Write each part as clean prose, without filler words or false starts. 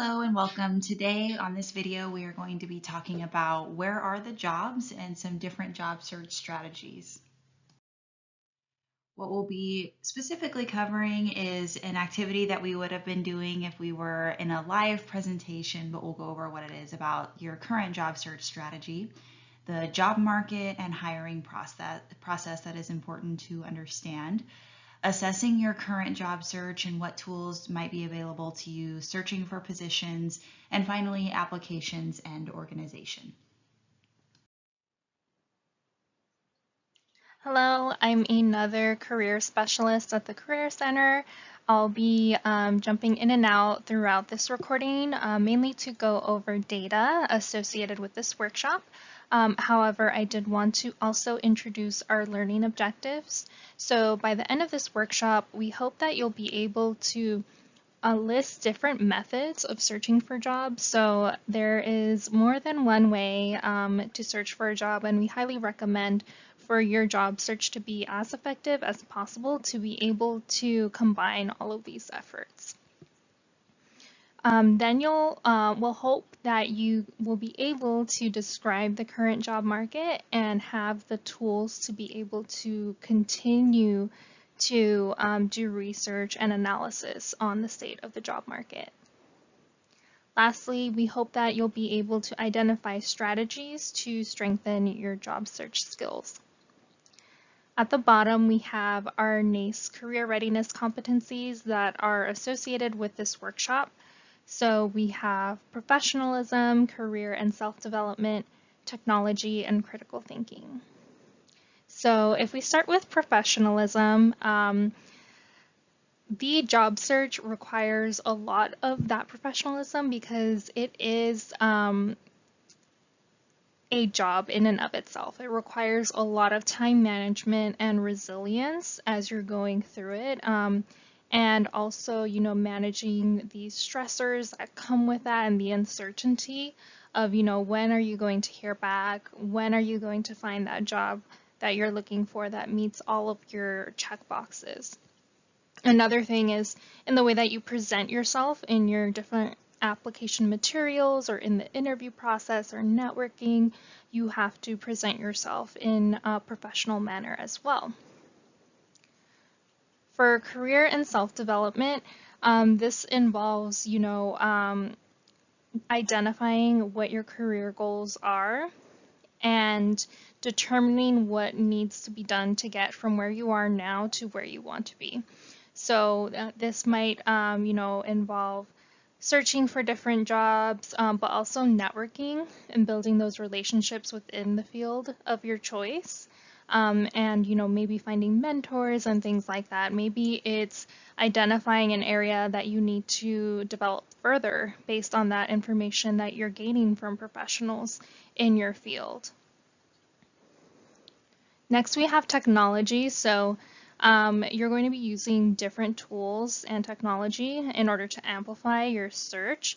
Hello and welcome. Today on this video, we are going to be talking about where are the jobs and some different job search strategies. What we'll be specifically covering is an activity that we would have been doing if we were in a live presentation, but we'll go over what it is about your current job search strategy, the job market and hiring process that is important to understand, assessing your current job search and what tools might be available to you, searching for positions, and finally, applications and organization. Hello, I'm another career specialist at the Career Center. I'll be jumping in and out throughout this recording, mainly to go over data associated with this workshop. However, I did want to also introduce our learning objectives. So by the end of this workshop, we hope that you'll be able to list different methods of searching for jobs. So there is more than one way to search for a job, and we highly recommend for your job search to be as effective as possible to be able to combine all of these efforts. Then we'll hope that you will be able to describe the current job market and have the tools to be able to continue to do research and analysis on the state of the job market. Lastly, we hope that you'll be able to identify strategies to strengthen your job search skills. At the bottom, we have our NACE career readiness competencies that are associated with this workshop. So we have professionalism, career and self-development, technology, and critical thinking. So if we start with professionalism, the job search requires a lot of that professionalism because it is a job in and of itself. It requires a lot of time management and resilience as you're going through it. And also, managing these stressors that come with that and the uncertainty of, when are you going to hear back? When are you going to find that job that you're looking for that meets all of your check boxes? Another thing is in the way that you present yourself in your different application materials or in the interview process or networking, you have to present yourself in a professional manner as well. For career and self-development, this involves, identifying what your career goals are and determining what needs to be done to get from where you are now to where you want to be. So this might, involve searching for different jobs, but also networking and building those relationships within the field of your choice. And maybe finding mentors and things like that. Maybe it's identifying an area that you need to develop further based on that information that you're gaining from professionals in your field. Next, we have technology. So you're going to be using different tools and technology in order to amplify your search.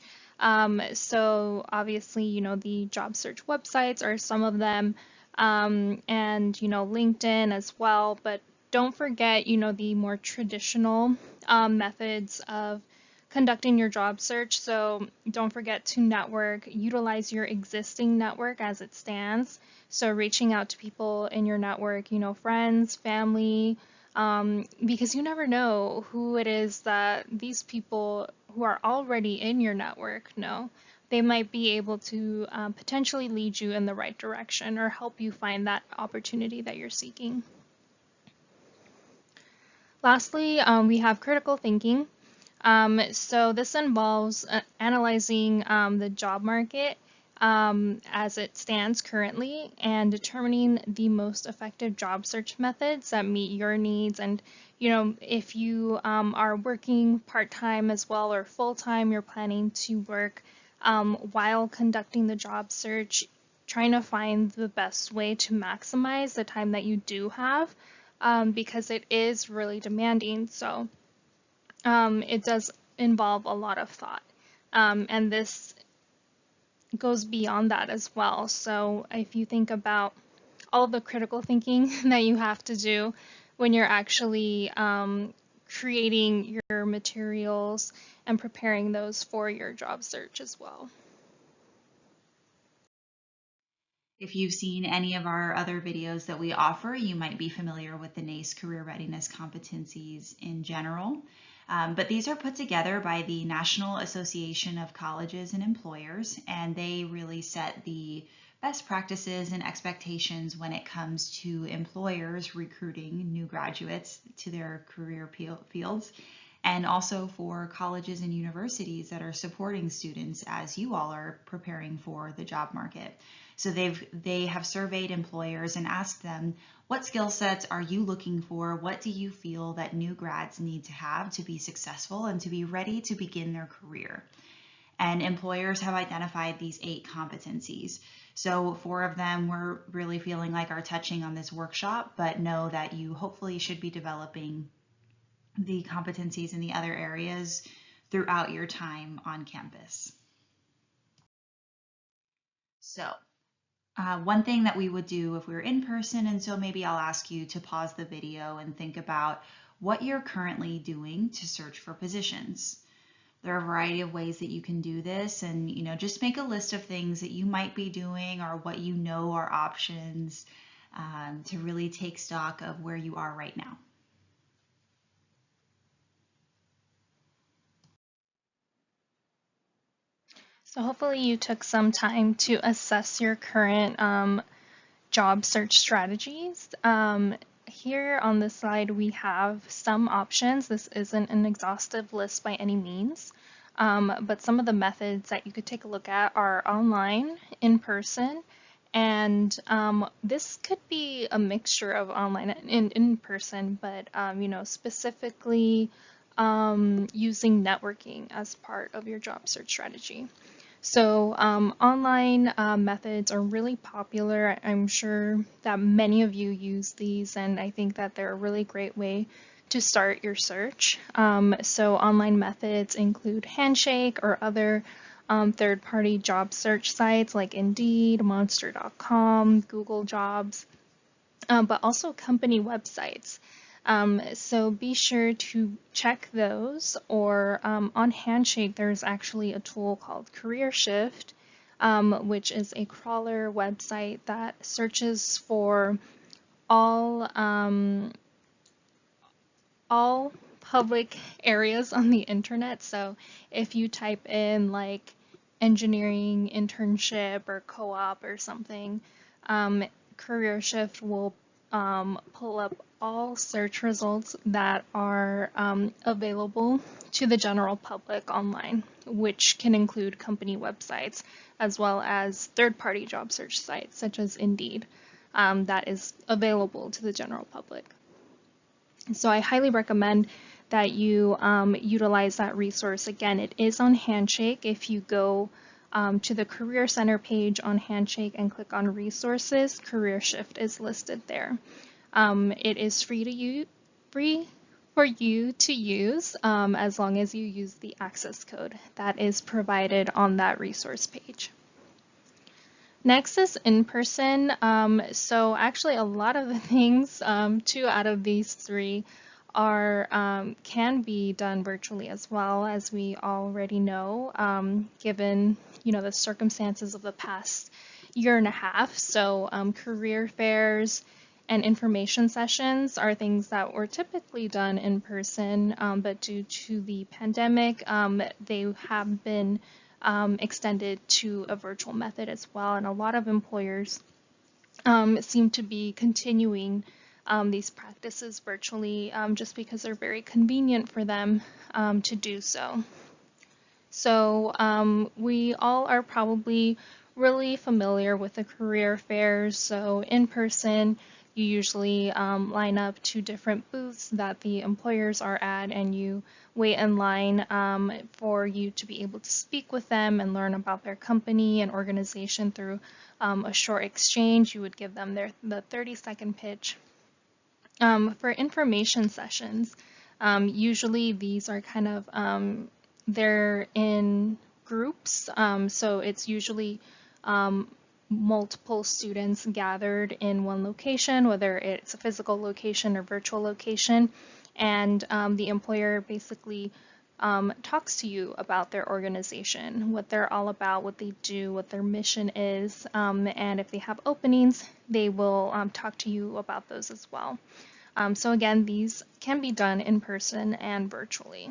So obviously, the job search websites are some of them, and, LinkedIn as well. But don't forget, the more traditional methods of conducting your job search. So don't forget to network, utilize your existing network as it stands. So reaching out to people in your network, friends, family, because you never know who it is that these people who are already in your network know. They might be able to potentially lead you in the right direction or help you find that opportunity that you're seeking. Lastly, we have critical thinking. So this involves analyzing the job market as it stands currently and determining the most effective job search methods that meet your needs. And, if you are working part-time as well or full-time, you're planning to work while conducting the job search, trying to find the best way to maximize the time that you do have because it is really demanding. So it does involve a lot of thought. And this goes beyond that as well. So if you think about all the critical thinking that you have to do when you're actually creating your materials and preparing those for your job search as well. If you've seen any of our other videos that we offer, you might be familiar with the NACE career readiness competencies in general. But these are put together by the National Association of Colleges and Employers, and they really set the best practices and expectations when it comes to employers recruiting new graduates to their career fields, and also for colleges and universities that are supporting students as you all are preparing for the job market. So they have surveyed employers and asked them, what skill sets are you looking for? What do you feel that new grads need to have to be successful and to be ready to begin their career? And employers have identified these 8 competencies. So 4 of them we're really feeling like are touching on this workshop, but know that you hopefully should be developing the competencies in the other areas throughout your time on campus. So one thing that we would do if we were in person, and so maybe I'll ask you to pause the video and think about what you're currently doing to search for positions. There are a variety of ways that you can do this, and just make a list of things that you might be doing or what you know are options to really take stock of where you are right now. So hopefully you took some time to assess your current job search strategies. Here on this slide, we have some options. This isn't an exhaustive list by any means, but some of the methods that you could take a look at are online, in person, and this could be a mixture of online and in person, but specifically using networking as part of your job search strategy. So online methods are really popular. I'm sure that many of you use these, and I think that they're a really great way to start your search. So online methods include Handshake or other third-party job search sites like Indeed, Monster.com, Google Jobs, but also company websites. So be sure to check those, or on Handshake, there's actually a tool called CareerShift, which is a crawler website that searches for all public areas on the internet. So if you type in like engineering internship or co-op or something, CareerShift will pull up all search results that are available to the general public online, which can include company websites as well as third-party job search sites such as Indeed, that is available to the general public. So I highly recommend that you utilize that resource. Again, it is on Handshake. If you go to the Career Center page on Handshake and click on Resources, CareerShift is listed there. It is free for you to use as long as you use the access code that is provided on that resource page. Next is in person. So actually a lot of the things, 2 out of these 3 are can be done virtually as well, as we already know, given the circumstances of the past year and a half. So career fairs and information sessions are things that were typically done in person, but due to the pandemic, they have been extended to a virtual method as well. And a lot of employers seem to be continuing these practices virtually just because they're very convenient for them to do so. So we all are probably really familiar with the career fairs. So in person, you usually line up to different booths that the employers are at, and you wait in line for you to be able to speak with them and learn about their company and organization through a short exchange. You would give them the 30-second pitch. For information sessions, usually these are kind of, they're in groups, so it's usually multiple students gathered in one location, whether it's a physical location or virtual location, and the employer basically talks to you about their organization, what they're all about, what they do, what their mission is, and if they have openings, they will talk to you about those as well. So again, these can be done in person and virtually.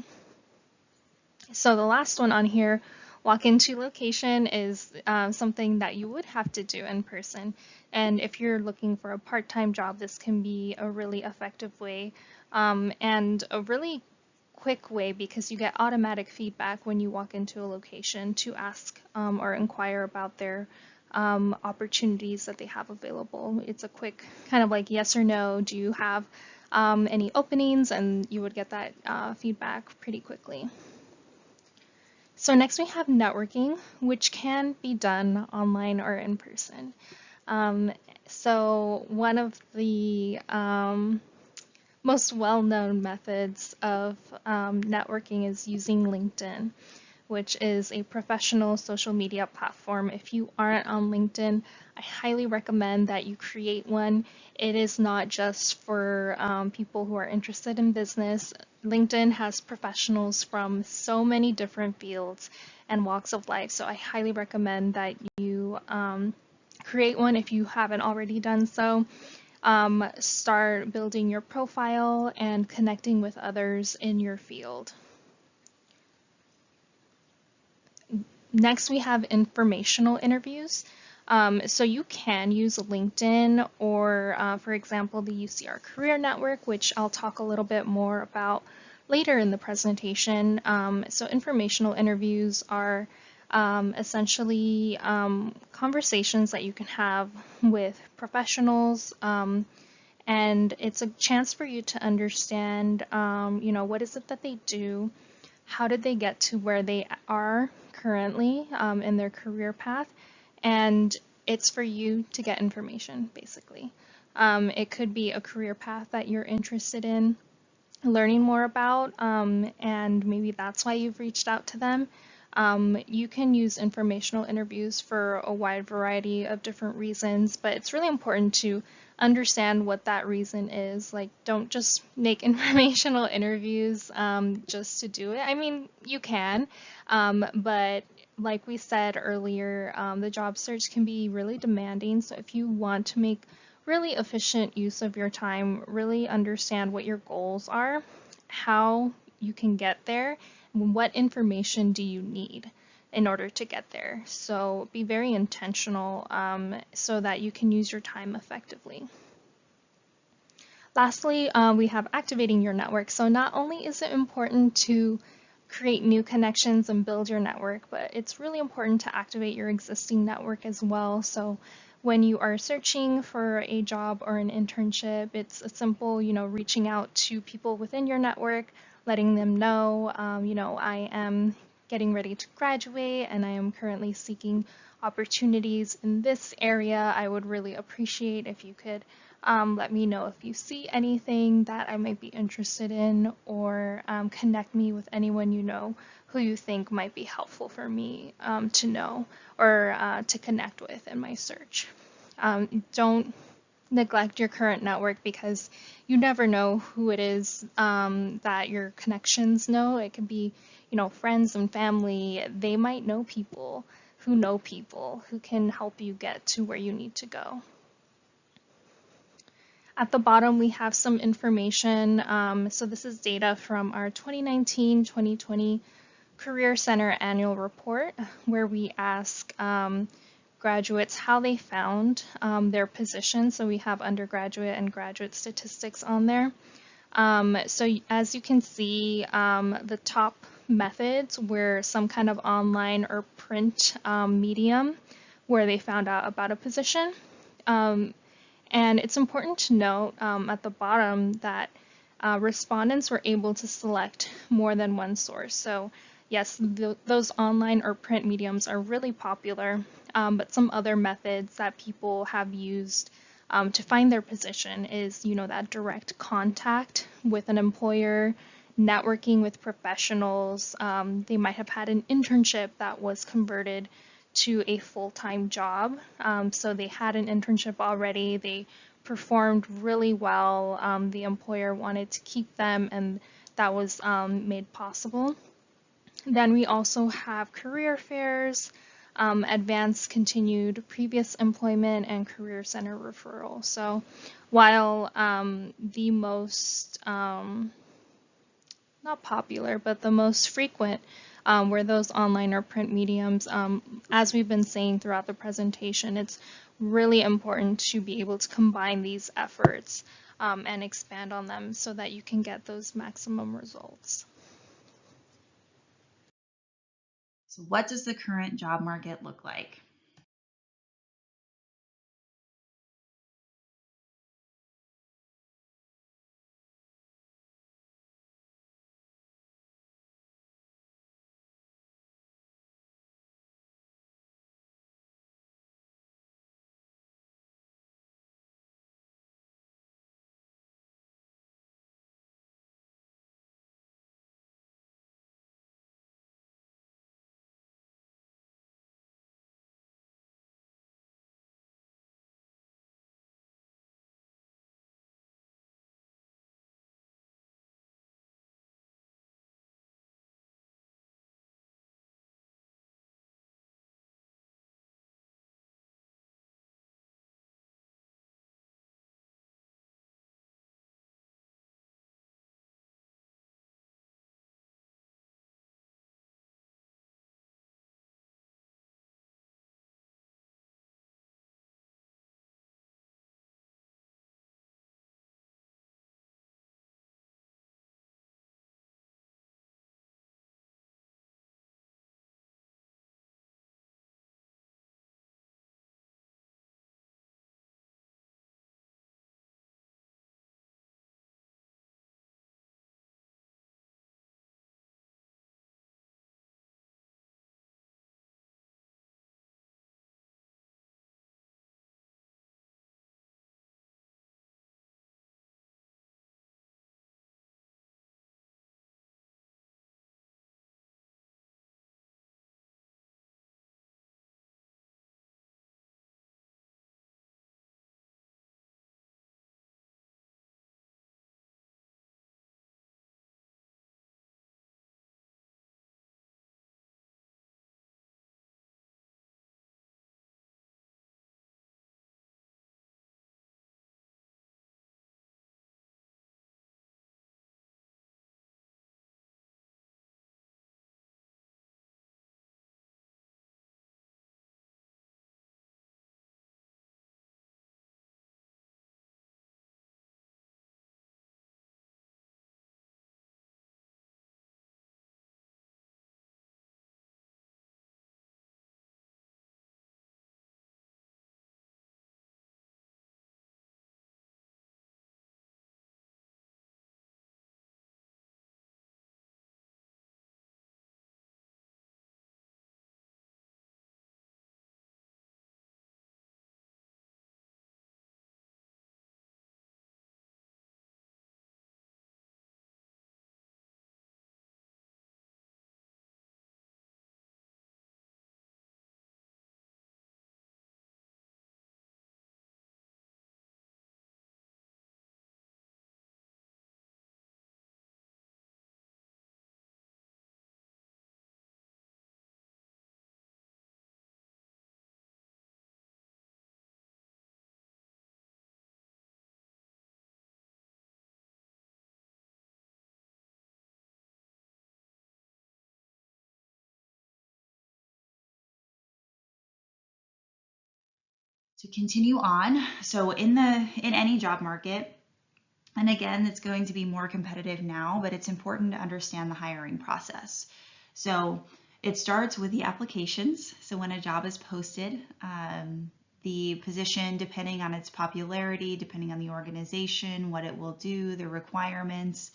So the last one on here, walk into location, is something that you would have to do in person. And if you're looking for a part-time job, this can be a really effective way and a really quick way, because you get automatic feedback when you walk into a location to ask or inquire about their opportunities that they have available. It's a quick kind of like yes or no, do you have any openings? And you would get that feedback pretty quickly. So next we have networking, which can be done online or in person. So one of the most well-known methods of networking is using LinkedIn, which is a professional social media platform. If you aren't on LinkedIn, I highly recommend that you create one. It is not just for people who are interested in business. LinkedIn has professionals from so many different fields and walks of life, so I highly recommend that you create one if you haven't already done so. Start building your profile and connecting with others in your field. Next, we have informational interviews. So you can use LinkedIn or, for example, the UCR Career Network, which I'll talk a little bit more about later in the presentation. So informational interviews are essentially conversations that you can have with professionals, and it's a chance for you to understand, what is it that they do, how did they get to where they are currently in their career path, and it's for you to get information, basically. It could be a career path that you're interested in learning more about, and maybe that's why you've reached out to them. You can use informational interviews for a wide variety of different reasons, but it's really important to understand what that reason is. Like, don't just make informational interviews just to do it. I mean, you can, but like we said earlier, the job search can be really demanding. So if you want to make really efficient use of your time, really understand what your goals are, how you can get there, what information do you need in order to get there. So be very intentional so that you can use your time effectively. Lastly, we have activating your network. So not only is it important to create new connections and build your network, but it's really important to activate your existing network as well. So when you are searching for a job or an internship, it's a simple, reaching out to people within your network, letting them know, I am getting ready to graduate and I am currently seeking opportunities in this area. I would really appreciate if you could let me know if you see anything that I might be interested in, or connect me with anyone you know who you think might be helpful for me to know or to connect with in my search. Don't neglect your current network, because you never know who it is that your connections know. It could be, friends and family. They might know people who can help you get to where you need to go. At the bottom, we have some information. So this is data from our 2019-2020 Career Center Annual Report, where we ask graduates how they found their position. So we have undergraduate and graduate statistics on there. So as you can see, the top methods were some kind of online or print medium where they found out about a position. And it's important to note at the bottom that respondents were able to select more than one source. So yes, those online or print mediums are really popular, but some other methods that people have used to find their position is, that direct contact with an employer, networking with professionals. They might have had an internship that was converted to a full-time job. So they had an internship already. They performed really well, the employer wanted to keep them, and that was made possible. Then we also have career fairs, advanced continued previous employment, and career center referral. So while the most, not popular, but the most frequent were those online or print mediums, as we've been saying throughout the presentation, it's really important to be able to combine these efforts and expand on them so that you can get those maximum results. So what does the current job market look like? To continue on, so in any job market, and again, it's going to be more competitive now, but it's important to understand the hiring process. So it starts with the applications. So when a job is posted, the position, depending on its popularity, depending on the organization, what it will do, the requirements,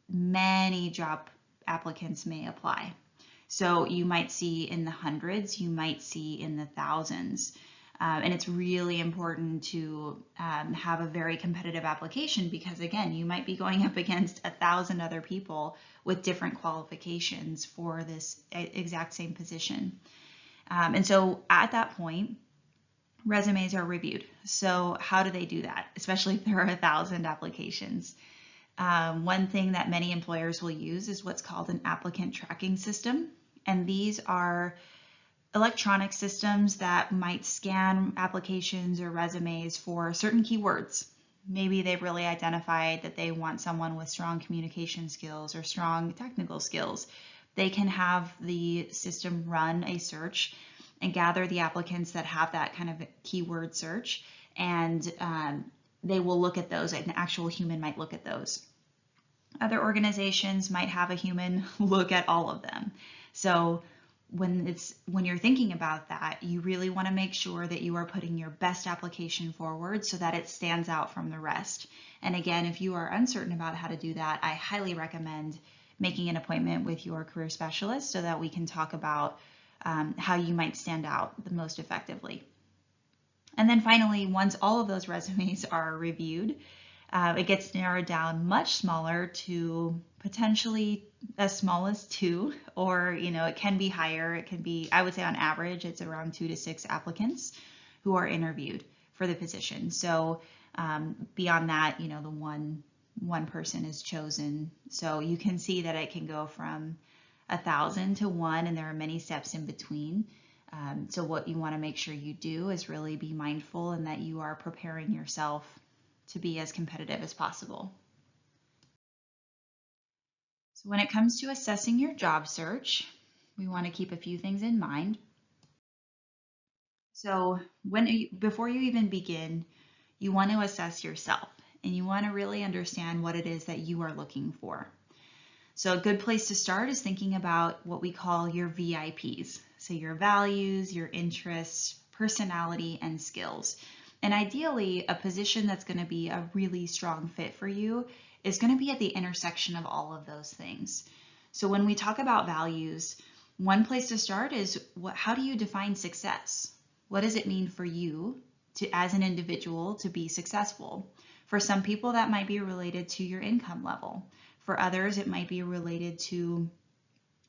many job applicants may apply. So you might see in the hundreds, you might see in the thousands. And it's really important to have a very competitive application because, again, you might be going up against 1,000 other people with different qualifications for this exact same position. And so at that point, resumes are reviewed. So how do they do that, especially if there are 1,000 applications? One thing that many employers will use is what's called an applicant tracking system. And these are electronic systems that might scan applications or resumes for certain keywords. Maybe they've really identified that they want someone with strong communication skills or strong technical skills. They can have the system run a search and gather the applicants that have that kind of keyword search, and they will look at those. An actual human might look at those. Other organizations might have a human look at all of them. So when you're thinking about that, you really want to make sure that you are putting your best application forward so that it stands out from the rest. And again, if you are uncertain about how to do that, I highly recommend making an appointment with your career specialist so that we can talk about how you might stand out the most effectively. And then finally, once all of those resumes are reviewed, it gets narrowed down much smaller to potentially as small as 2, or it can be higher. It can be, I would say on average, it's around 2 to 6 applicants who are interviewed for the position. So beyond that, the one person is chosen. So you can see that it can go from 1,000 to 1, and there are many steps in between. So what you want to make sure you do is really be mindful and that you are preparing yourself to be as competitive as possible. So when it comes to assessing your job search, we want to keep a few things in mind. So before you even begin, you want to assess yourself, and you want to really understand what it is that you are looking for. So a good place to start is thinking about what we call your VIPs. So your values, your interests, personality, and skills. And ideally, a position that's going to be a really strong fit for you is going to be at the intersection of all of those things. So when we talk about values, one place to start is how do you define success? What does it mean for you as an individual to be successful? For some people, that might be related to your income level. For others, it might be related to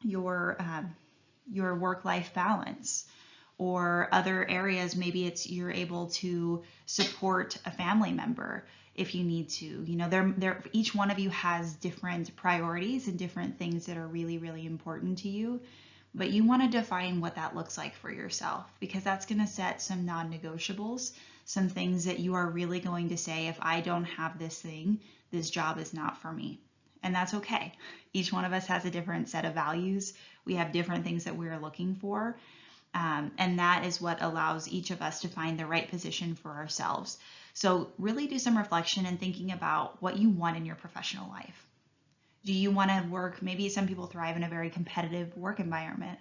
your work-life balance, or other areas. Maybe it's you're able to support a family member if you need to. Each one of you has different priorities and different things that are really, really important to you. But you want to define what that looks like for yourself, because that's going to set some non-negotiables, some things that you are really going to say, if I don't have this thing, this job is not for me. And that's okay. Each one of us has a different set of values. We have different things that we're looking for. And that is what allows each of us to find the right position for ourselves. So really do some reflection and thinking about what you want in your professional life. Do you want to work? Maybe some people thrive in a very competitive work environment.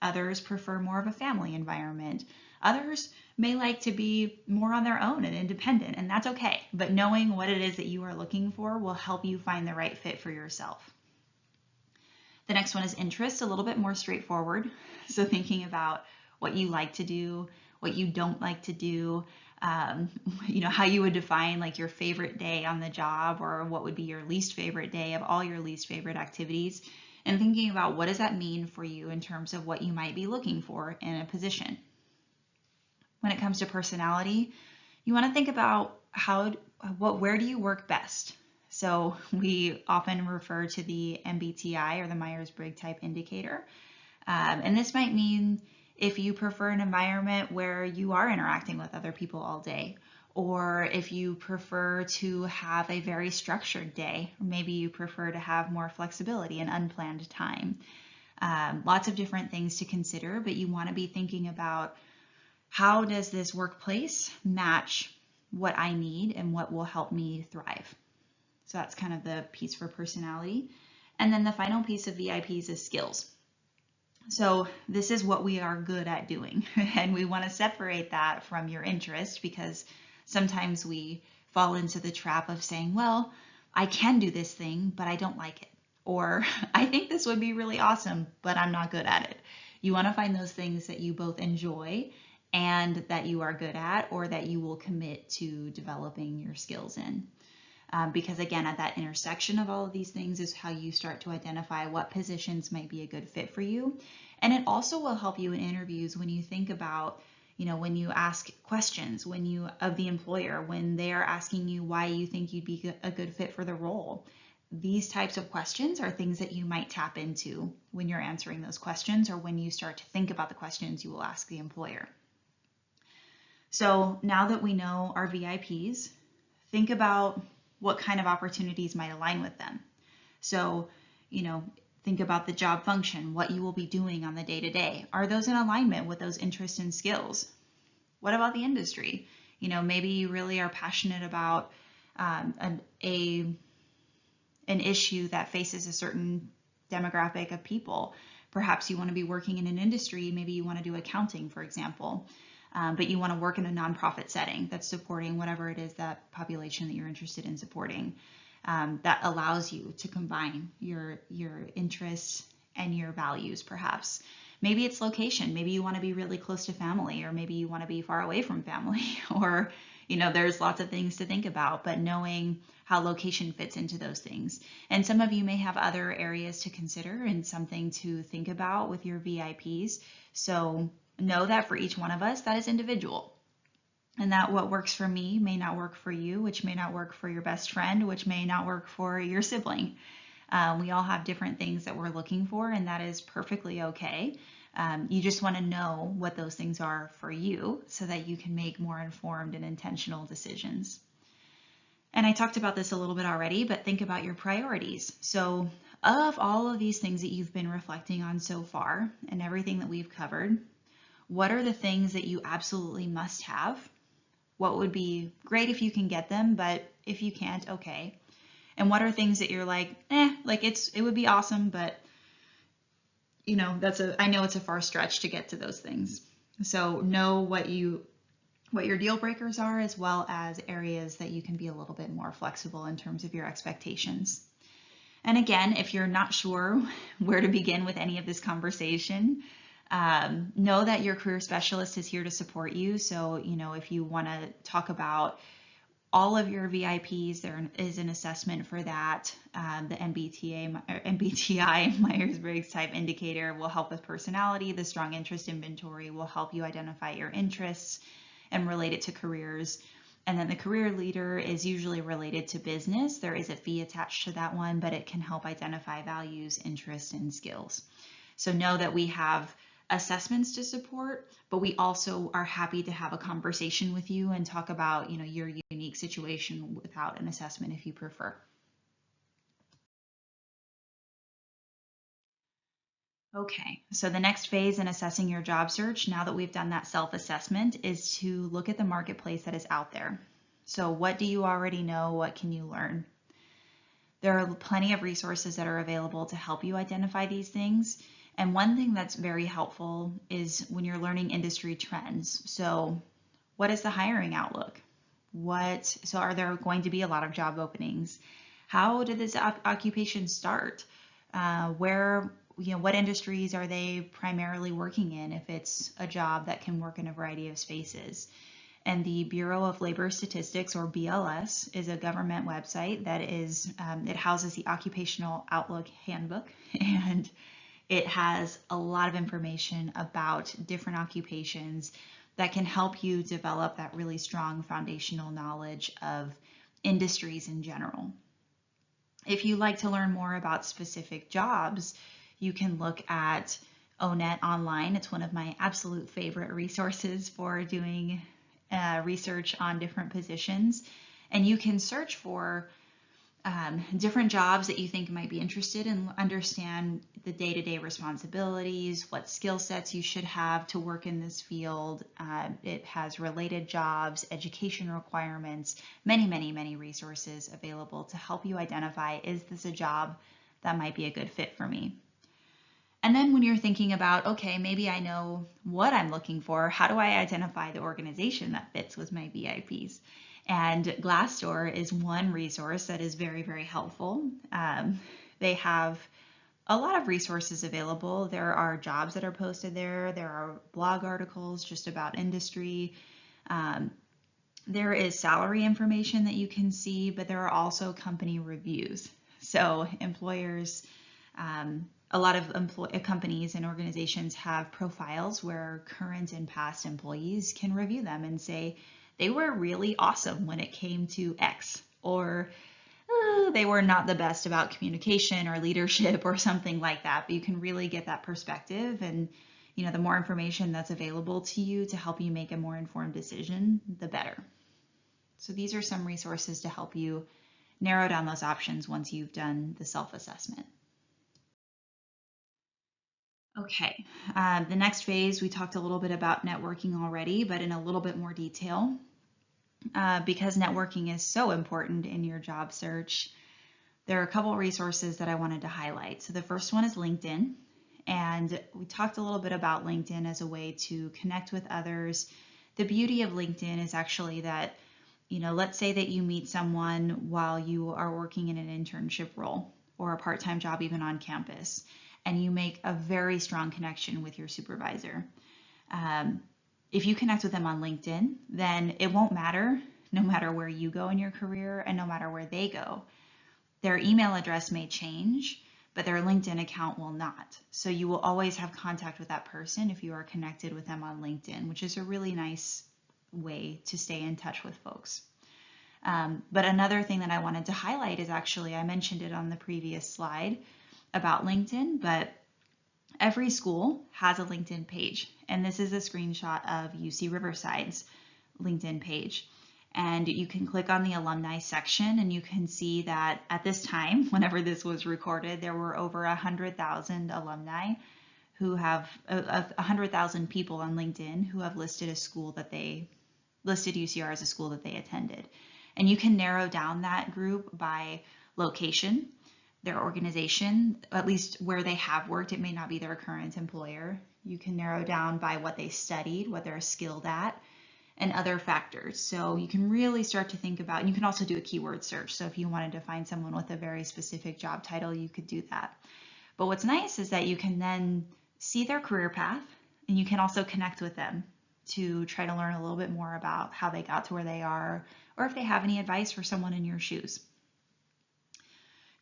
Others prefer more of a family environment. Others may like to be more on their own and independent, and that's okay. But knowing what it is that you are looking for will help you find the right fit for yourself. The next one is interest, a little bit more straightforward. So thinking about what you like to do, what you don't like to do, how you would define like your favorite day on the job, or what would be your least favorite day of all your least favorite activities, and thinking about what does that mean for you in terms of what you might be looking for in a position. When it comes to personality, you want to think about where do you work best? So we often refer to the MBTI, or the Myers-Briggs Type Indicator. And this might mean if you prefer an environment where you are interacting with other people all day, or if you prefer to have a very structured day, or maybe you prefer to have more flexibility and unplanned time. Lots of different things to consider, but you want to be thinking about how does this workplace match what I need and what will help me thrive. So that's kind of the piece for personality. And then the final piece of VIPs is skills. So this is what we are good at doing, and we want to separate that from your interest, because sometimes we fall into the trap of saying, well, I can do this thing, but I don't like it. Or I think this would be really awesome, but I'm not good at it. You want to find those things that you both enjoy and that you are good at, or that you will commit to developing your skills in. Because again, at that intersection of all of these things is how you start to identify what positions might be a good fit for you. And it also will help you in interviews when you think about, when you ask questions of the employer, when they are asking you why you think you'd be a good fit for the role. These types of questions are things that you might tap into when you're answering those questions, or when you start to think about the questions you will ask the employer. So now that we know our VIPs, think about what kind of opportunities might align with them. So, think about the job function, what you will be doing on the day-to-day. Are those in alignment with those interests and skills? What about the industry? Maybe you really are passionate about an issue that faces a certain demographic of people. Perhaps you want to be working in an industry, maybe you want to do accounting, for example, but you want to work in a nonprofit setting that's supporting whatever it is, that population that you're interested in supporting. That allows you to combine your interests and your values, perhaps. Maybe it's location. Maybe you want to be really close to family, or maybe you want to be far away from family, or, there's lots of things to think about, but knowing how location fits into those things. And some of you may have other areas to consider and something to think about with your VIPs. So know that for each one of us, that is individual. And that what works for me may not work for you, which may not work for your best friend, which may not work for your sibling. We all have different things that we're looking for, and that is perfectly okay. You just want to know what those things are for you so that you can make more informed and intentional decisions. And I talked about this a little bit already, but think about your priorities. So of all of these things that you've been reflecting on so far and everything that we've covered, what are the things that you absolutely must have? What would be great if you can get them, but if you can't, okay. And what are things that you're like, it would be awesome, but I know it's a far stretch to get to those things. So know what your deal breakers are, as well as areas that you can be a little bit more flexible in terms of your expectations. And again, if you're not sure where to begin with any of this conversation, know that your career specialist is here to support you. So, if you want to talk about all of your VIPs, there is an assessment for that. The MBTI Myers-Briggs Type Indicator will help with personality. The Strong Interest Inventory will help you identify your interests and relate it to careers. And then the Career Leader is usually related to business. There is a fee attached to that one, but it can help identify values, interests, and skills. So know that we have assessments to support, but we also are happy to have a conversation with you and talk about, your unique situation without an assessment if you prefer. Okay, so the next phase in assessing your job search, now that we've done that self-assessment, is to look at the marketplace that is out there. So what do you already know? What can you learn? There are plenty of resources that are available to help you identify these things. And one thing that's very helpful is when you're learning industry trends. So what is the hiring outlook? So are there going to be a lot of job openings? How did this occupation start? What industries are they primarily working in, if it's a job that can work in a variety of spaces? And the Bureau of Labor Statistics, or BLS, is a government website that it houses the Occupational Outlook Handbook, and it has a lot of information about different occupations that can help you develop that really strong foundational knowledge of industries in general. If you'd like to learn more about specific jobs, you can look at ONET Online. It's one of my absolute favorite resources for doing research on different positions. And you can search for different jobs that you think might be interested in, understand the day-to-day responsibilities, what skill sets you should have to work in this field. It has related jobs, education requirements, many, many, many resources available to help you identify, is this a job that might be a good fit for me? And then when you're thinking about, okay, maybe I know what I'm looking for, how do I identify the organization that fits with my VIPs? And Glassdoor is one resource that is very, very helpful. They have a lot of resources available. There are jobs that are posted there. There are blog articles just about industry. There is salary information that you can see, but there are also company reviews. So employers, a lot of companies and organizations have profiles where current and past employees can review them and say they were really awesome when it came to X, or they were not the best about communication or leadership or something like that. But you can really get that perspective, and the more information that's available to you to help you make a more informed decision, the better. So these are some resources to help you narrow down those options once you've done the self-assessment. Okay, the next phase, we talked a little bit about networking already, but in a little bit more detail. Because networking is so important in your job search, there are a couple of resources that I wanted to highlight. So the first one is LinkedIn. And we talked a little bit about LinkedIn as a way to connect with others. The beauty of LinkedIn is actually that, let's say that you meet someone while you are working in an internship role or a part-time job even on campus, and you make a very strong connection with your supervisor. If you connect with them on LinkedIn, then it won't matter, no matter where you go in your career and no matter where they go. Their email address may change, but their LinkedIn account will not. So you will always have contact with that person if you are connected with them on LinkedIn, which is a really nice way to stay in touch with folks. But another thing that I wanted to highlight is actually, I mentioned it on the previous slide about LinkedIn, but every school has a LinkedIn page. And this is a screenshot of UC Riverside's LinkedIn page. And you can click on the alumni section and you can see that at this time, whenever this was recorded, there were over 100,000 alumni who have 100,000 people on LinkedIn who have listed listed UCR as a school that they attended. And you can narrow down that group by location, their organization, at least where they have worked. It may not be their current employer. You can narrow down by what they studied, what they're skilled at, and other factors. So you can really start to think about, and you can also do a keyword search. So if you wanted to find someone with a very specific job title, you could do that. But what's nice is that you can then see their career path, and you can also connect with them to try to learn a little bit more about how they got to where they are, or if they have any advice for someone in your shoes.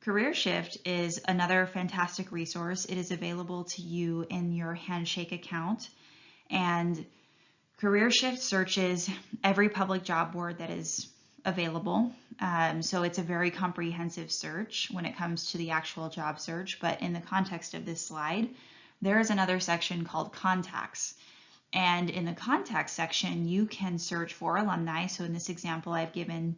CareerShift is another fantastic resource. It is available to you in your Handshake account, and CareerShift searches every public job board that is available. So it's a very comprehensive search when it comes to the actual job search, but in the context of this slide, there is another section called Contacts. And in the Contacts section, you can search for alumni. So in this example, I've given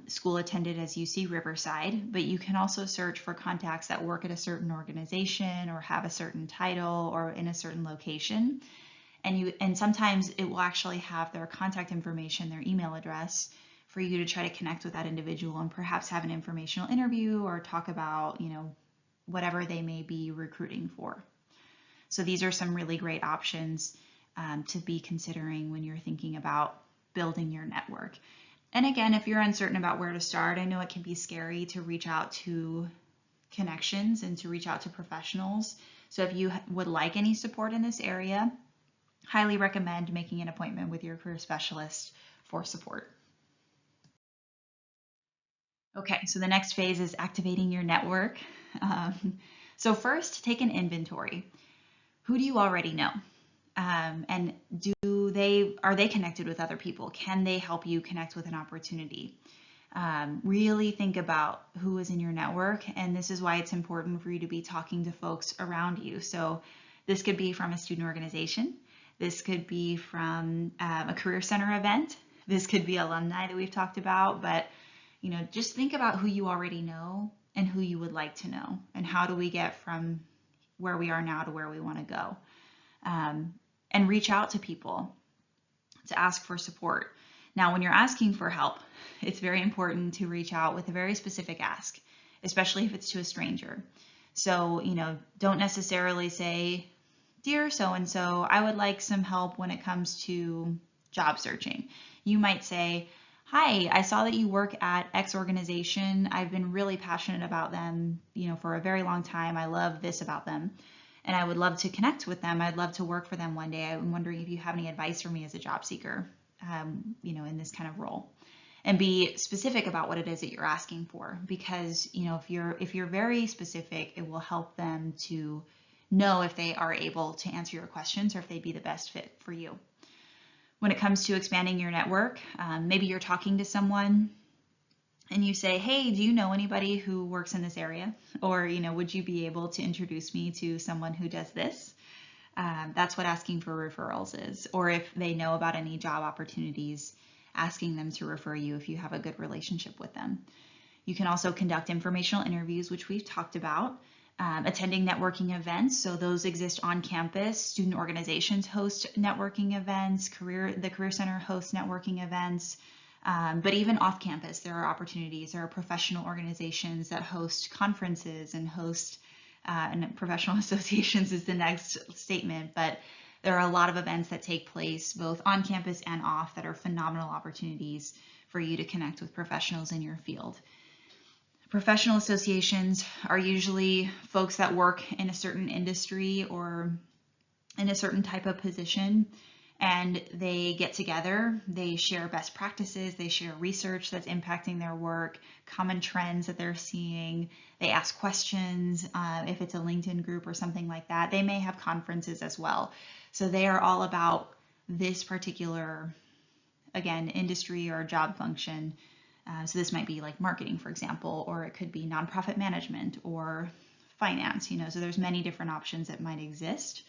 school attended as UC Riverside, but you can also search for contacts that work at a certain organization or have a certain title or in a certain location. And sometimes it will actually have their contact information, their email address, for you to try to connect with that individual and perhaps have an informational interview or talk about, whatever they may be recruiting for. So these are some really great options to be considering when you're thinking about building your network. And again, if you're uncertain about where to start, I know it can be scary to reach out to connections and to reach out to professionals. So if you would like any support in this area, highly recommend making an appointment with your career specialist for support. Okay, so the next phase is activating your network. So first, take an inventory. Who do you already know? And are they connected with other people? Can they help you connect with an opportunity? Really think about who is in your network, and this is why it's important for you to be talking to folks around you. So this could be from a student organization. This could be from a career center event. This could be alumni that we've talked about, but just think about who you already know and who you would like to know, and how do we get from where we are now to where we want to go. And reach out to people to ask for support. Now, when you're asking for help, it's very important to reach out with a very specific ask, especially if it's to a stranger. So, don't necessarily say, "Dear so-and-so, I would like some help when it comes to job searching." You might say, "Hi, I saw that you work at X organization. I've been really passionate about them, for a very long time. I love this about them, and I would love to connect with them. I'd love to work for them one day. I'm wondering if you have any advice for me as a job seeker, in this kind of role." and be specific about what it is that you're asking for, because if you're very specific, it will help them to know if they are able to answer your questions or if they'd be the best fit for you. When it comes to expanding your network, maybe you're talking to someone and you say, hey, do you know anybody who works in this area? Or, would you be able to introduce me to someone who does this? That's what asking for referrals is. Or if they know about any job opportunities, asking them to refer you if you have a good relationship with them. You can also conduct informational interviews, which we've talked about. Attending networking events, so those exist on campus. Student organizations host networking events. The Career Center hosts networking events. But even off campus, there are opportunities. There are professional organizations that host conferences and host, and professional associations is the next statement, but there are a lot of events that take place both on campus and off that are phenomenal opportunities for you to connect with professionals in your field. Professional associations are usually folks that work in a certain industry or in a certain type of position, and they get together, they share best practices, they share research that's impacting their work, common trends that they're seeing, they ask questions. If it's a LinkedIn group or something like that, they may have conferences as well. So they are all about this particular, again, industry or job function. So this might be like marketing, for example, or it could be nonprofit management or finance, so there's many different options that might exist.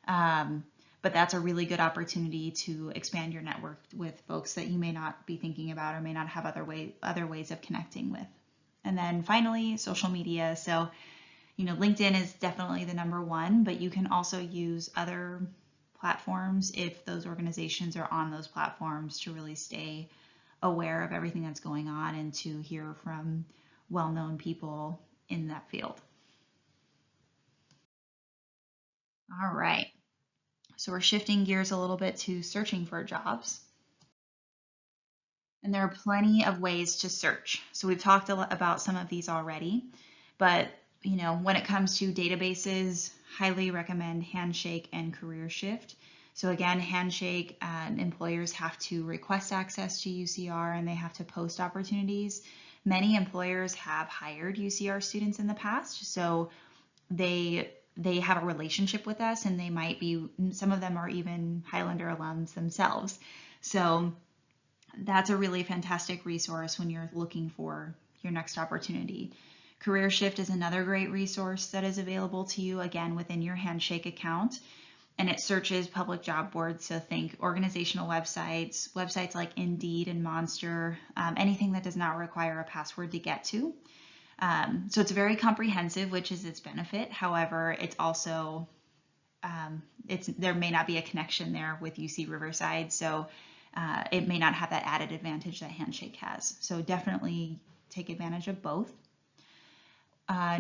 But that's a really good opportunity to expand your network with folks that you may not be thinking about or may not have other ways of connecting with. And then finally, social media. So, LinkedIn is definitely the number one, but you can also use other platforms if those organizations are on those platforms to really stay aware of everything that's going on and to hear from well-known people in that field. All right. So we're shifting gears a little bit to searching for jobs. And there are plenty of ways to search. So we've talked a lot about some of these already, but when it comes to databases, highly recommend Handshake and CareerShift. So again, Handshake, employers have to request access to UCR and they have to post opportunities. Many employers have hired UCR students in the past, so they have a relationship with us, and some of them are even Highlander alums themselves. So that's a really fantastic resource when you're looking for your next opportunity. CareerShift is another great resource that is available to you, again, within your Handshake account. And it searches public job boards, so think organizational websites like Indeed and Monster, anything that does not require a password to get to. So it's very comprehensive, which is its benefit. However, it's also, there may not be a connection there with UC Riverside, so it may not have that added advantage that Handshake has. So definitely take advantage of both.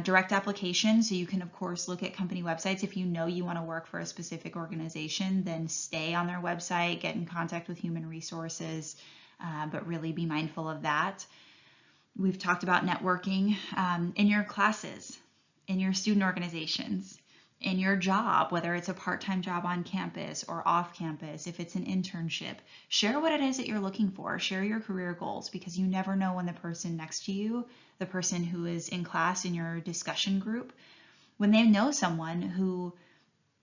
Direct application, so you can of course look at company websites. If you know you want to work for a specific organization, then stay on their website, get in contact with human resources, but really be mindful of that. We've talked about networking in your classes, in your student organizations, in your job, whether it's a part-time job on campus or off campus, if it's an internship. Share what it is that you're looking for. Share your career goals, because you never know when the person next to you, the person who is in class in your discussion group, when they know someone who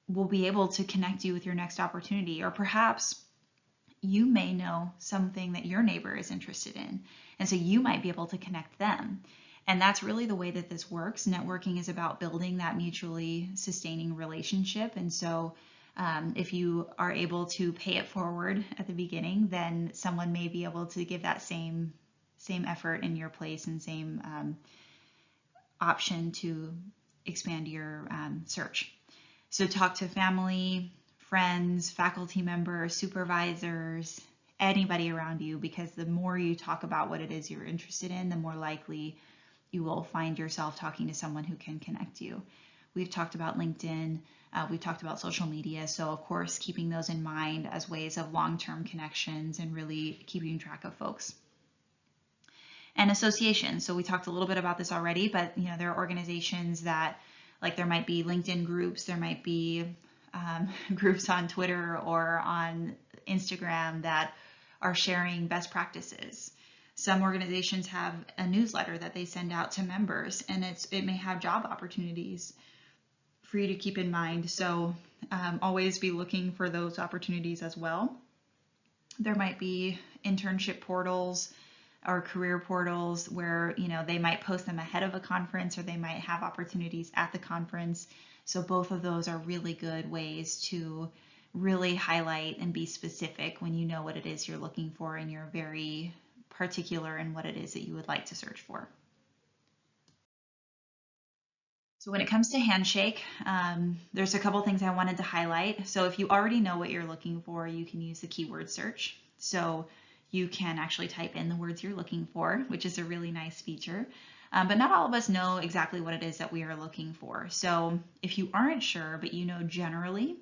will be able to connect you with your next opportunity, or perhaps you may know something that your neighbor is interested in, and so you might be able to connect them. And that's really the way that this works. Networking is about building that mutually sustaining relationship. And so if you are able to pay it forward at the beginning, then someone may be able to give that same effort in your place and same option to expand your search. So talk to family, friends, faculty members, supervisors, anybody around you, because the more you talk about what it is you're interested in, the more likely you will find yourself talking to someone who can connect you. We've talked about LinkedIn, we've talked about social media, so of course keeping those in mind as ways of long-term connections and really keeping track of folks. And associations, so we talked a little bit about this already, but there are organizations that, like, there might be LinkedIn groups, there might be groups on Twitter or on Instagram that are sharing best practices. Some organizations have a newsletter that they send out to members, and it may have job opportunities for you to keep in mind. So always be looking for those opportunities as well. There might be internship portals or career portals where they might post them ahead of a conference, or they might have opportunities at the conference. So both of those are really good ways to really highlight and be specific when you know what it is you're looking for and you're very particular in what it is that you would like to search for. So when it comes to Handshake, there's a couple things I wanted to highlight. So if you already know what you're looking for, you can use the keyword search. So you can actually type in the words you're looking for, which is a really nice feature. But not all of us know exactly what it is that we are looking for. So if you aren't sure, but you know generally,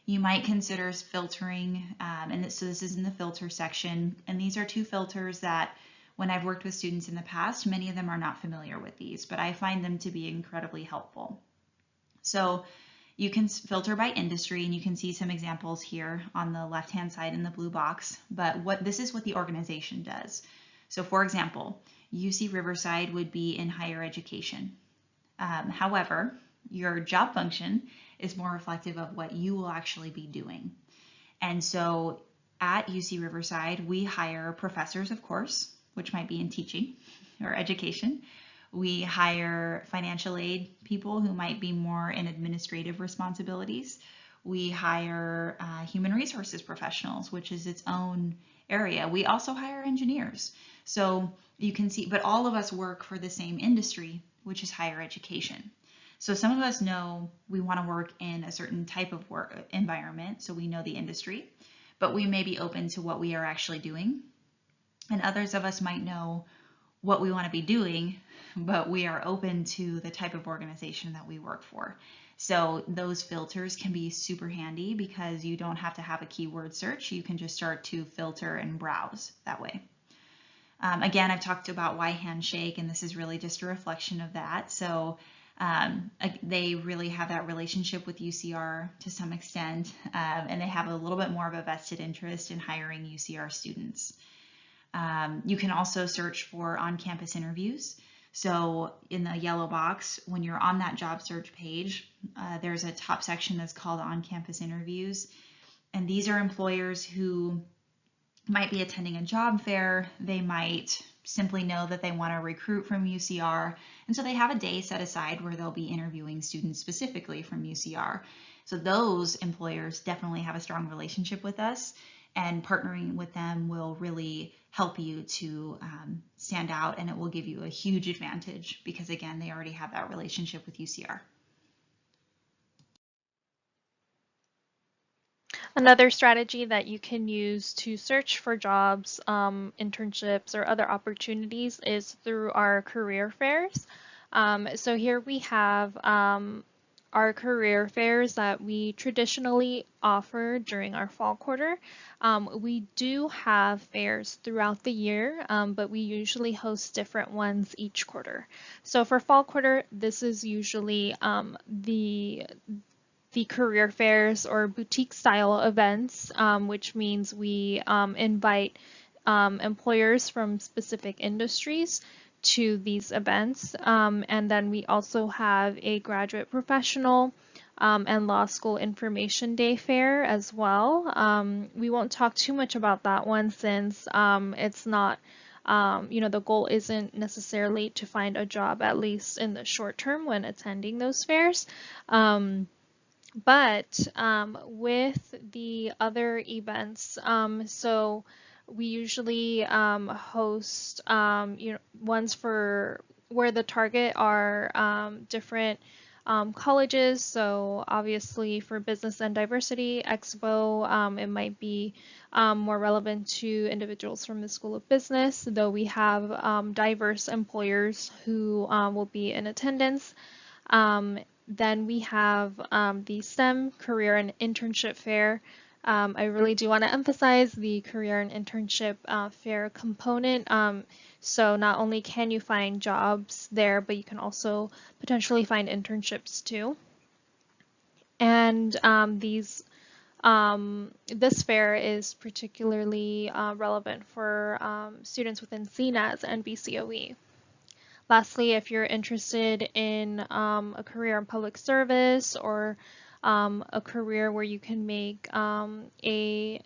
you might consider filtering. So this is in the filter section. And these are two filters that when I've worked with students in the past, many of them are not familiar with these, but I find them to be incredibly helpful. So you can filter by industry, and you can see some examples here on the left-hand side in the blue box, but this is what the organization does. So for example, UC Riverside would be in higher education. However, your job function is more reflective of what you will actually be doing. And so at UC Riverside, we hire professors, of course, which might be in teaching or education. We hire financial aid people who might be more in administrative responsibilities. We hire human resources professionals, which is its own area. We also hire engineers. So you can see, but all of us work for the same industry, which is higher education. So some of us know we want to work in a certain type of work environment, so we know the industry, but we may be open to what we are actually doing. And others of us might know what we want to be doing, but we are open to the type of organization that we work for. So those filters can be super handy because you don't have to have a keyword search. You can just start to filter and browse that way. Again, I've talked about why Handshake, and this is really just a reflection of that. So they really have that relationship with UCR to some extent, and they have a little bit more of a vested interest in hiring UCR students. You can also search for on-campus interviews. So in the yellow box, when you're on that job search page, there's a top section that's called on-campus interviews. And these are employers who might be attending a job fair. They might simply know that they want to recruit from UCR. And so they have a day set aside where they'll be interviewing students specifically from UCR. So those employers definitely have a strong relationship with us, and partnering with them will really help you to stand out, and it will give you a huge advantage because, again, they already have that relationship with UCR. Another strategy that you can use to search for jobs, internships, or other opportunities is through our career fairs. So here we have our career fairs that we traditionally offer during our fall quarter. We do have fairs throughout the year, but we usually host different ones each quarter. So for fall quarter, this is usually the career fairs or boutique style events, which means we invite employers from specific industries to these events. And then we also have a graduate professional and law school information day fair as well. We won't talk too much about that one since it's not, the goal isn't necessarily to find a job, at least in the short term when attending those fairs. But with the other events, so we usually host ones for where the target are different colleges. So obviously for Business and Diversity Expo, it might be more relevant to individuals from the School of Business, though we have diverse employers who will be in attendance. Then we have the STEM Career and Internship Fair. I really do want to emphasize the Career and Internship Fair component. So not only can you find jobs there, but you can also potentially find internships too. And these This fair is particularly relevant for students within CNAS and BCOE. Lastly, if you're interested in a career in public service or a career where you can make an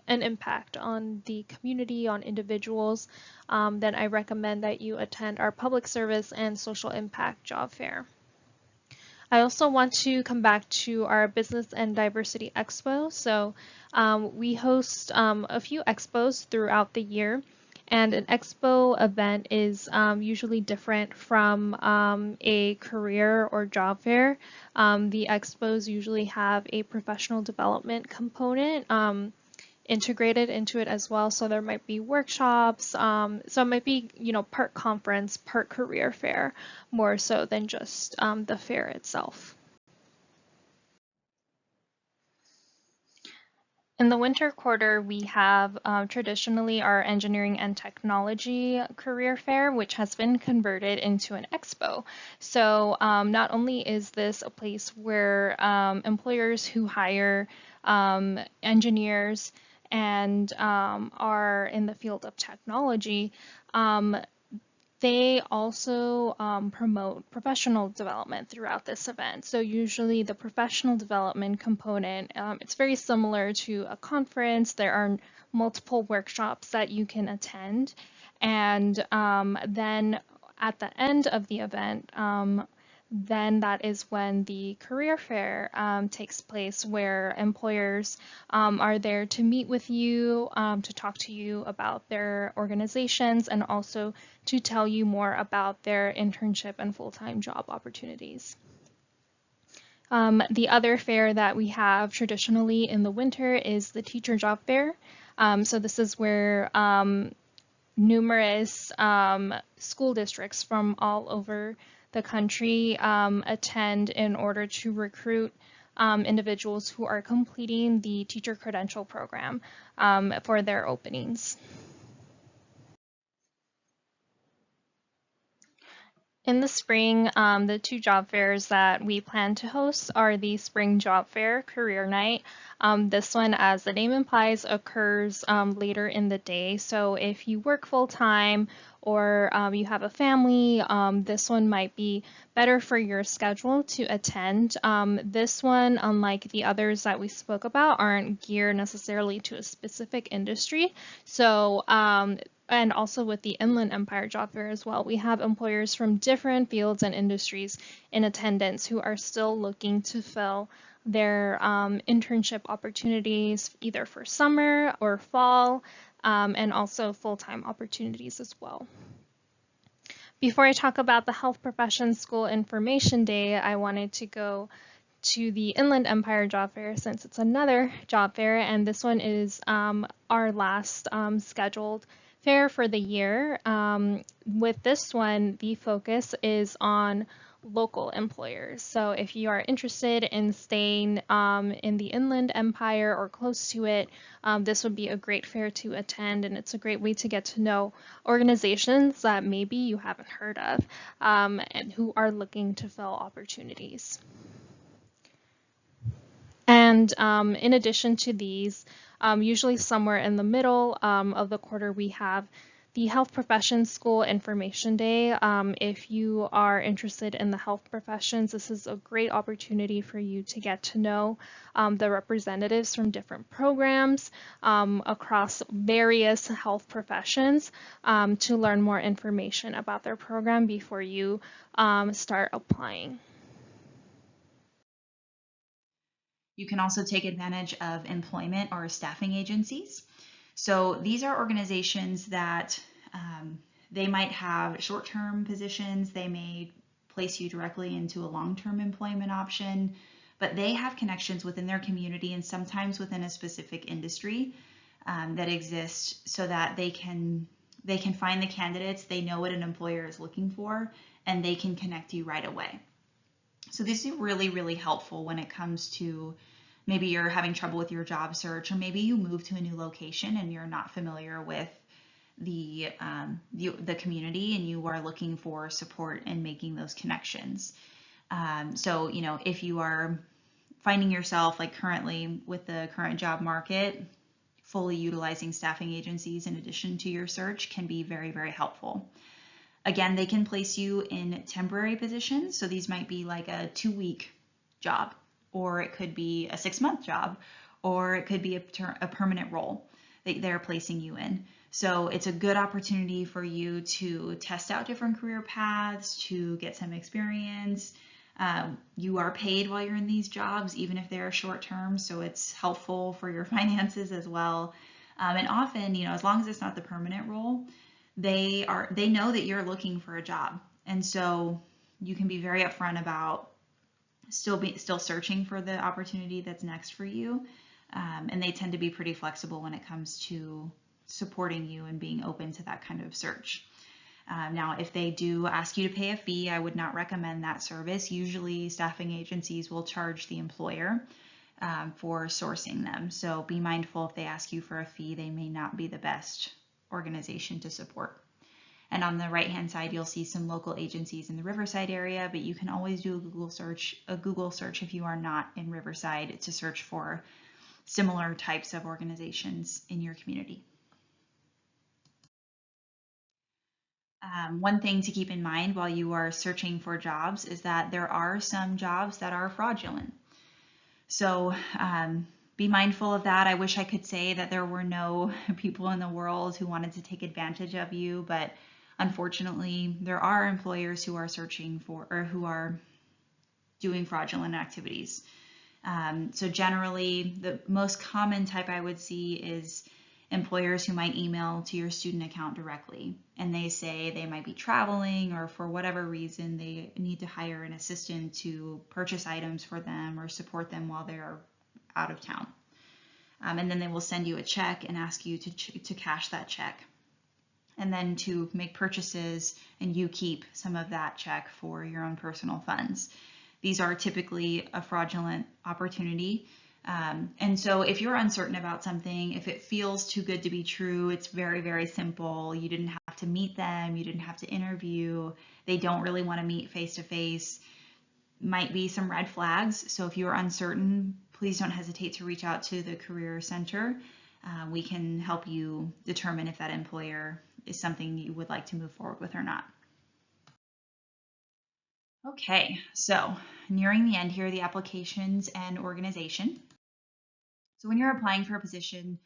impact on the community, on individuals, then I recommend that you attend our public service and social impact job fair. I also want to come back to our Business and Diversity Expo. So we host a few expos throughout the year, and an expo event is usually different from a career or job fair. The expos usually have a professional development component integrated into it as well. So there might be workshops. So it might be, part conference, part career fair, more so than just the fair itself. In the winter quarter, we have traditionally our engineering and technology career fair, which has been converted into an expo. So not only is this a place where employers who hire engineers and are in the field of technology, they also promote professional development throughout this event. So usually the professional development component, it's very similar to a conference. There are multiple workshops that you can attend. And then at the end of the event, then that is when the career fair takes place, where employers are there to meet with you, to talk to you about their organizations, and also to tell you more about their internship and full-time job opportunities. The other fair that we have traditionally in the winter is the teacher job fair. So this is where numerous school districts from all over the country attend in order to recruit individuals who are completing the teacher credential program for their openings. In the spring, the two job fairs that we plan to host are the Spring Job Fair Career Night. This one, as the name implies, occurs later in the day. So if you work full-time or you have a family, this one might be better for your schedule to attend. This one, unlike the others that we spoke about, aren't geared necessarily to a specific industry. So and also with the Inland Empire Job Fair as well, we have employers from different fields and industries in attendance who are still looking to fill their internship opportunities either for summer or fall, and also full-time opportunities as well. Before I talk about the Health Professions School Information Day, I wanted to go to the Inland Empire Job Fair since it's another job fair, and this one is our last scheduled fair for the year. With this one, the focus is on local employers. So if you are interested in staying in the Inland Empire or close to it, this would be a great fair to attend, and it's a great way to get to know organizations that maybe you haven't heard of and who are looking to fill opportunities. And in addition to these, usually somewhere in the middle of the quarter, we have the Health Professions School Information Day. If you are interested in the health professions, this is a great opportunity for you to get to know the representatives from different programs across various health professions to learn more information about their program before you start applying. You can also take advantage of employment or staffing agencies. So these are organizations that they might have short-term positions, they may place you directly into a long-term employment option, but they have connections within their community and sometimes within a specific industry that exists so that they can find the candidates, they know what an employer is looking for, and they can connect you right away. So this is really, really helpful when it comes to maybe you're having trouble with your job search, or maybe you move to a new location and you're not familiar with the community and you are looking for support in making those connections. So, if you are finding yourself like currently with the current job market, fully utilizing staffing agencies in addition to your search can be very, very helpful. Again, they can place you in temporary positions. So these might be like a 2-week job, or it could be a 6-month job, or it could be a permanent role that they're placing you in. So it's a good opportunity for you to test out different career paths, to get some experience. You are paid while you're in these jobs, even if they're short term, so it's helpful for your finances as well. And often, as long as it's not the permanent role, they know that you're looking for a job, and so you can be very upfront about still searching for the opportunity that's next for you. And they tend to be pretty flexible when it comes to supporting you and being open to that kind of search. Now, if they do ask you to pay a fee, I would not recommend that service. Usually staffing agencies will charge the employer for sourcing them. So be mindful if they ask you for a fee, they may not be the best organization to support. And on the right-hand side, you'll see some local agencies in the Riverside area, but you can always do a Google search if you are not in Riverside to search for similar types of organizations in your community. One thing to keep in mind while you are searching for jobs is that there are some jobs that are fraudulent. So be mindful of that. I wish I could say that there were no people in the world who wanted to take advantage of you, but unfortunately, there are employers who are searching for or who are doing fraudulent activities. So generally, the most common type I would see is employers who might email to your student account directly, and they say they might be traveling or for whatever reason they need to hire an assistant to purchase items for them or support them while they're out of town. And then they will send you a check and ask you to cash that check, and then to make purchases, and you keep some of that check for your own personal funds. These are typically a fraudulent opportunity. And so if you're uncertain about something, if it feels too good to be true, it's very, very simple. You didn't have to meet them. You didn't have to interview. They don't really want to meet face to face. Might be some red flags. So if you're uncertain, please don't hesitate to reach out to the Career Center. We can help you determine if that employer is something you would like to move forward with or not. Okay, so nearing the end here, the applications and organization. So when you're applying for a position,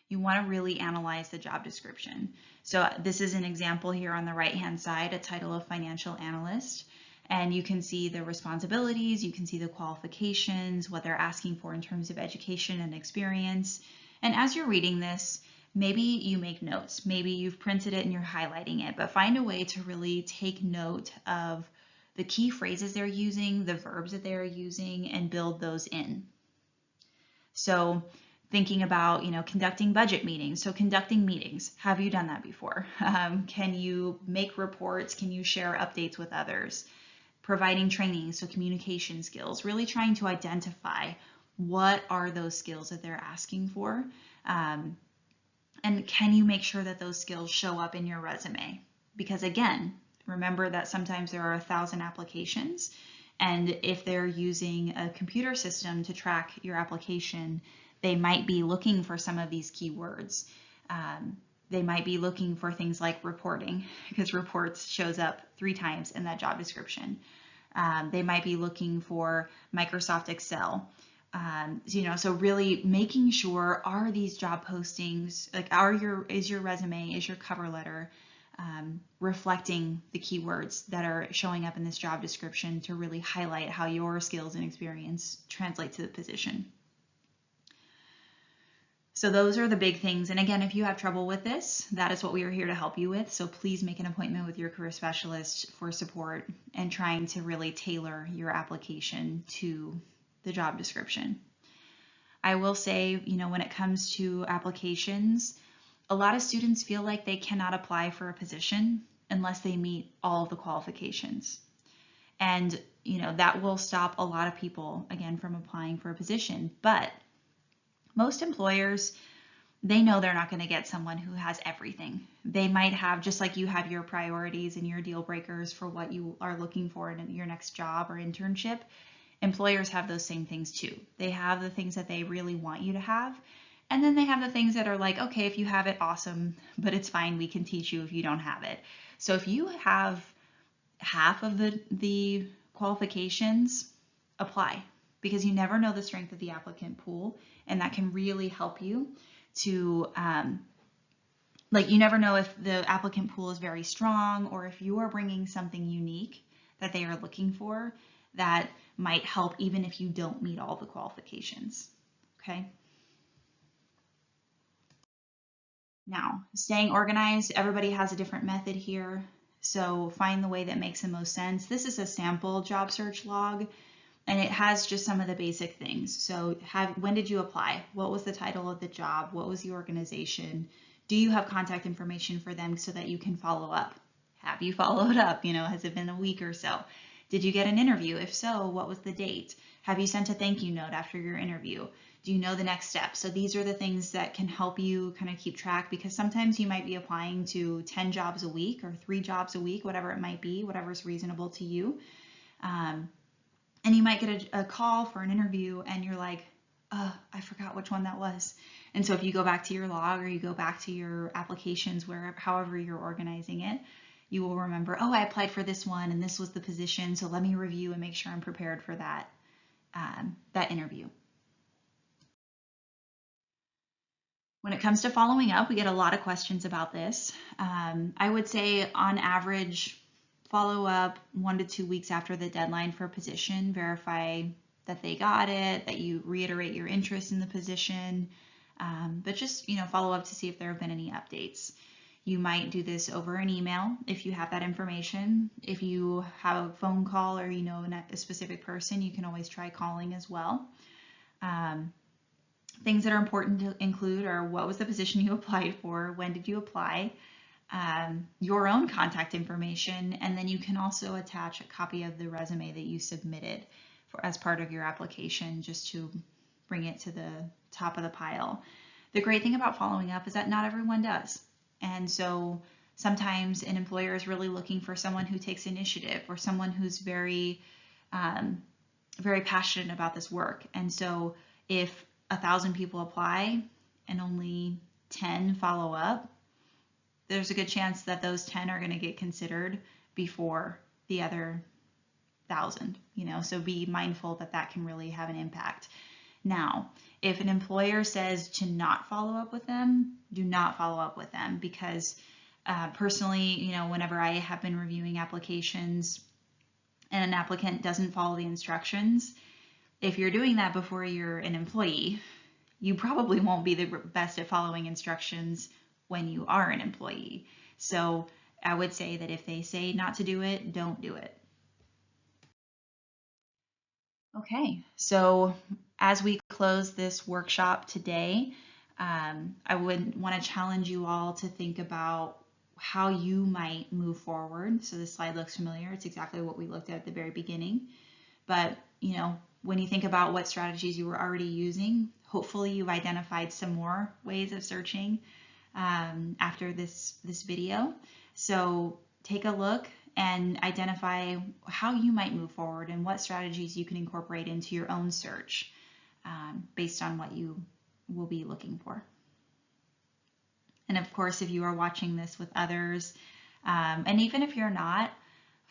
you want to really analyze the job description. So this is an example here on the right-hand side, a title of financial analyst. And you can see the responsibilities, you can see the qualifications, what they're asking for in terms of education and experience. And as you're reading this, maybe you make notes, maybe you've printed it and you're highlighting it, but find a way to really take note of the key phrases they're using, the verbs that they're using, and build those in. So thinking about, conducting budget meetings. So conducting meetings, have you done that before? Can you make reports? Can you share updates with others? Providing training, so communication skills, really trying to identify what are those skills that they're asking for. And can you make sure that those skills show up in your resume? Because again, remember that sometimes there are 1,000 applications, and if they're using a computer system to track your application, they might be looking for some of these keywords. They might be looking for things like reporting, because reports shows up 3 times in that job description. They might be looking for Microsoft Excel. So really making sure, are these job postings, like is your resume, is your cover letter reflecting the keywords that are showing up in this job description to really highlight how your skills and experience translate to the position. So those are the big things. And again, if you have trouble with this, that is what we are here to help you with. So please make an appointment with your career specialist for support and trying to really tailor your application to the job description. I will say, when it comes to applications, a lot of students feel like they cannot apply for a position unless they meet all of the qualifications. And, that will stop a lot of people, again, from applying for a position. But most employers, they know they're not going to get someone who has everything. They might have, just like you have your priorities and your deal breakers for what you are looking for in your next job or internship, Employers have those same things too. They have the things that they really want you to have. And then they have the things that are like, okay, if you have it, awesome, but it's fine. We can teach you if you don't have it. So if you have half of the qualifications, apply, because you never know the strength of the applicant pool, and that can really help you to you never know if the applicant pool is very strong, or if you are bringing something unique that they are looking for that might help even if you don't meet all the qualifications. Okay. Now, staying organized, everybody has a different method here. So find the way that makes the most sense. This is a sample job search log, and it has just some of the basic things. So when did you apply? What was the title of the job? What was the organization? Do you have contact information for them so that you can follow up? Have you followed up? Has it been a week or so? Did you get an interview? If so, what was the date? Have you sent a thank you note after your interview? Do you know the next step? So these are the things that can help you kind of keep track, because sometimes you might be applying to 10 jobs a week or 3 jobs a week, whatever it might be, whatever's reasonable to you. And you might get a call for an interview and you're like, I forgot which one that was. And so if you go back to your log or you go back to your applications, however you're organizing it, you will remember, I applied for this one and this was the position. So let me review and make sure I'm prepared for that interview. When it comes to following up, we get a lot of questions about this. I would say on average, follow up 1 to 2 weeks after the deadline for a position, verify that they got it, that you reiterate your interest in the position, but just follow up to see if there have been any updates. You might do this over an email if you have that information. If you have a phone call or a specific person, you can always try calling as well. Things that are important to include are what was the position you applied for, when did you apply, your own contact information, and then you can also attach a copy of the resume that you submitted as part of your application, just to bring it to the top of the pile. The great thing about following up is that not everyone does. And so sometimes an employer is really looking for someone who takes initiative, or someone who's very, very passionate about this work. And so if 1,000 people apply and only 10 follow up, there's a good chance that those 10 are going to get considered before the other 1,000, so be mindful that can really have an impact. Now, if an employer says to not follow up with them, do not follow up with them, because personally, whenever I have been reviewing applications and an applicant doesn't follow the instructions, if you're doing that before you're an employee, you probably won't be the best at following instructions when you are an employee. So I would say that if they say not to do it, don't do it. Okay, so as we close this workshop today, I would want to challenge you all to think about how you might move forward. So this slide looks familiar. It's exactly what we looked at the very beginning. But, when you think about what strategies you were already using, hopefully you've identified some more ways of searching after this video. So take a look and identify how you might move forward and what strategies you can incorporate into your own search based on what you will be looking for. And of course, if you are watching this with others, and even if you're not,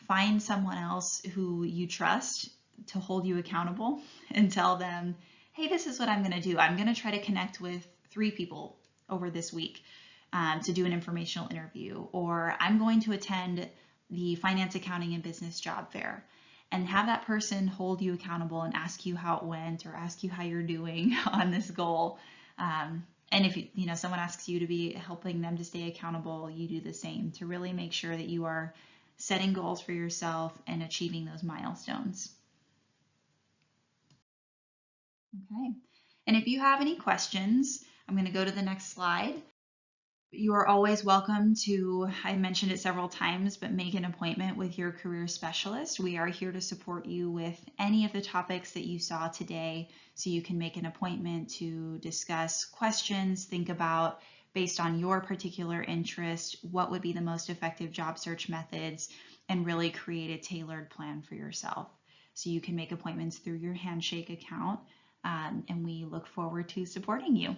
find someone else who you trust to hold you accountable and tell them, hey, this is what I'm going to do. I'm going to try to connect with 3 people over this week to do an informational interview, or I'm going to attend the finance, accounting, and business job fair, and have that person hold you accountable and ask you how it went, or ask you how you're doing on this goal. And if someone asks you to be helping them to stay accountable, you do the same to really make sure that you are setting goals for yourself and achieving those milestones. Okay, and if you have any questions, I'm going to go to the next slide. You are always welcome to, I mentioned it several times, but make an appointment with your career specialist. We are here to support you with any of the topics that you saw today, so you can make an appointment to discuss questions, think about, based on your particular interest, what would be the most effective job search methods, and really create a tailored plan for yourself. so you can make appointments through your Handshake account. And we look forward to supporting you.